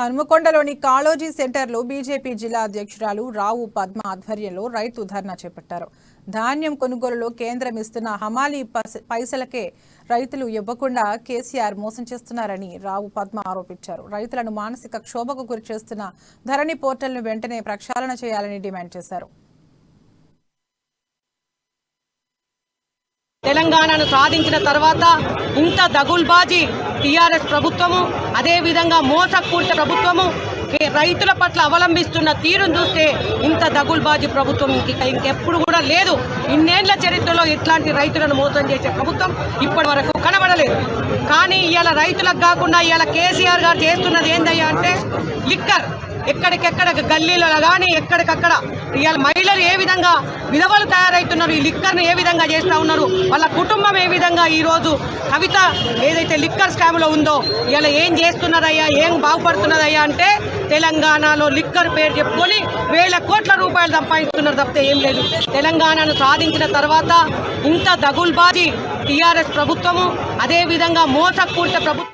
హనుమకొండలోని కాళోజీ సెంటర్లో బీజేపీ జిల్లా అధ్యక్షురాలు రావు పద్మ ఆధ్వర్యంలో రైతు ధర్నా చేపట్టారు. ధాన్యం కొనుగోలులో కేంద్రం ఇస్తున్న హమాలీ పైసలకే రైతులు ఇవ్వకుండా కేసీఆర్ మోసం చేస్తున్నారని రావు పద్మ ఆరోపించారు. రైతులను మానసిక క్షోభకు గురి చేస్తున్న ధరణి పోర్టల్ను వెంటనే ప్రక్షాళన చేయాలని డిమాండ్ చేశారు. తెలంగాణను సాధించిన తర్వాత ఇంత దగుల్బాజీ టీఆర్ఎస్ ప్రభుత్వము, అదేవిధంగా మోసపూరిత ప్రభుత్వము రైతుల పట్ల అవలంబిస్తున్న తీరును చూస్తే ఇంత దగుల్బాజీ ప్రభుత్వం ఇంకెప్పుడు కూడా లేదు. ఇన్నేళ్ల చరిత్రలో ఇట్లాంటి రైతులను మోసం చేసే ప్రభుత్వం ఇప్పటి వరకు కనబడలేదు. కానీ ఇవాళ రైతులకు కాకుండా ఇవాళ కేసీఆర్ గారు చేస్తున్నది ఏందయ్యా అంటే లిక్కర్ ఎక్కడికెక్కడ గల్లీలలో కానీ ఎక్కడికక్కడ ఇవాళ మహిళలు ఏ విధంగా విధవలు తయారవుతున్నారు, ఈ లిక్కర్ని ఏ విధంగా చేస్తూ ఉన్నారు, వాళ్ళ కుటుంబం ఏ విధంగా ఈరోజు కవిత ఏదైతే లిక్కర్ స్కామ్లో ఉందో ఇవాళ ఏం చేస్తున్నారయ్యా, ఏం బాగుపడుతున్నదయ్యా అంటే తెలంగాణలో లిక్కర్ పేరు చెప్పుకొని వేల కోట్ల రూపాయలు సంపాదిస్తున్నారు తప్పితే ఏం లేదు. తెలంగాణను సాధించిన తర్వాత ఇంత దగుల్బాజీ టీఆర్ఎస్ ప్రభుత్వము, అదేవిధంగా మోసపూరిత ప్రభుత్వం